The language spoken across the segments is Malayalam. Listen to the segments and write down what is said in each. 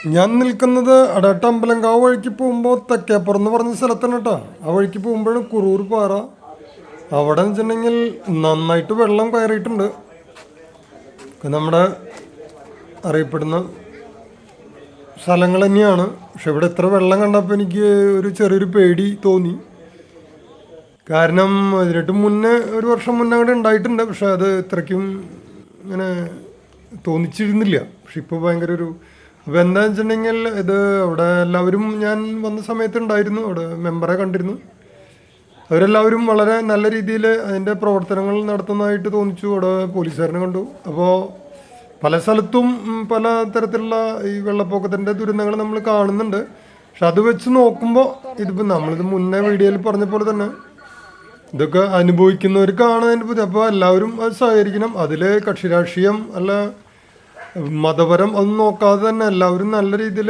ഞാൻ നിൽക്കുന്നത് അടട്ട് അമ്പലങ്കാവ് വഴിക്ക് പോകുമ്പോൾ തെക്കേപ്പുറം എന്ന് പറഞ്ഞ സ്ഥലത്താണ് കേട്ടോ. ആ വഴിക്ക് പോകുമ്പോഴും കുറൂർ പാറ അവിടെ വെച്ചിട്ടുണ്ടെങ്കിൽ നന്നായിട്ട് വെള്ളം കയറിയിട്ടുണ്ട്. നമ്മുടെ അറിയപ്പെടുന്ന സ്ഥലങ്ങൾ തന്നെയാണ്. പക്ഷെ ഇവിടെ ഇത്ര വെള്ളം കണ്ടപ്പോൾ എനിക്ക് ഒരു ചെറിയൊരു പേടി തോന്നി. കാരണം ഇതിനായിട്ട് മുന്നേ ഒരു വർഷം മുന്നേ അങ്ങോട്ട് ഉണ്ടായിട്ടുണ്ട്. പക്ഷെ അത് ഇത്രയ്ക്കും ഇങ്ങനെ തോന്നിച്ചിരുന്നില്ല. പക്ഷെ ഇപ്പോൾ ഭയങ്കര ഒരു അപ്പോൾ എന്താണെന്ന് വെച്ചിട്ടുണ്ടെങ്കിൽ ഇത് അവിടെ എല്ലാവരും ഞാൻ വന്ന സമയത്ത് ഉണ്ടായിരുന്നു. അവിടെ മെമ്പറെ കണ്ടിരുന്നു. അവരെല്ലാവരും വളരെ നല്ല രീതിയിൽ അതിൻ്റെ പ്രവർത്തനങ്ങൾ നടത്തുന്നതായിട്ട് തോന്നിച്ചു. അവിടെ പോലീസുകാരനെ കണ്ടു. അപ്പോൾ പല സ്ഥലത്തും പല തരത്തിലുള്ള ഈ വെള്ളപ്പൊക്കത്തിൻ്റെ ദുരന്തങ്ങൾ നമ്മൾ കാണുന്നുണ്ട്. പക്ഷെ അത് വെച്ച് നോക്കുമ്പോൾ ഇതിപ്പോൾ നമ്മളിത് മുന്നേ വീഡിയോയിൽ പറഞ്ഞ പോലെ തന്നെ ഇതൊക്കെ അനുഭവിക്കുന്നവർക്കാണ് അതിൻ്റെ ബുദ്ധി. അപ്പോൾ എല്ലാവരും അത് സഹകരിക്കണം. അതിൽ കക്ഷി രാഷ്ട്രീയം അല്ല മതപരം അതൊന്നും നോക്കാതെ തന്നെ എല്ലാവരും നല്ല രീതിയിൽ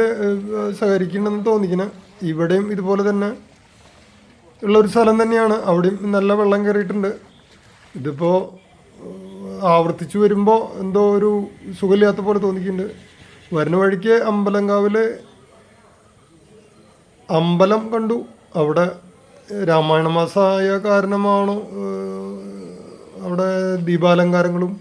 സഹകരിക്കണമെന്ന് തോന്നിക്കണം. ഇവിടെയും ഇതുപോലെ തന്നെ ഉള്ളൊരു സ്ഥലം തന്നെയാണ്. അവിടെയും നല്ല വെള്ളം കയറിയിട്ടുണ്ട്. ഇതിപ്പോൾ ആവർത്തിച്ച് വരുമ്പോൾ എന്തോ ഒരു സുഖമില്ലാത്ത പോലെ തോന്നിക്കുന്നുണ്ട്. വരുന്ന വഴിക്ക് അമ്പലങ്കാവിൽ അമ്പലം കണ്ടു. അവിടെ രാമായണ മാസമായ കാരണമാണോ അവിടെ ദീപാലങ്കാരങ്ങളും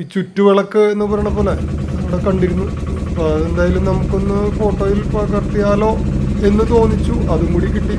ഈ ചുറ്റുവിളക്ക് എന്ന് പറയുന്ന പോലെ അവിടെ കണ്ടിരുന്നു. അപ്പോൾ അതെന്തായാലും നമുക്കൊന്ന് ഫോട്ടോയിൽ പകർത്തിയാലോ എന്ന് തോന്നിച്ചു. അതും കൂടി കിട്ടി.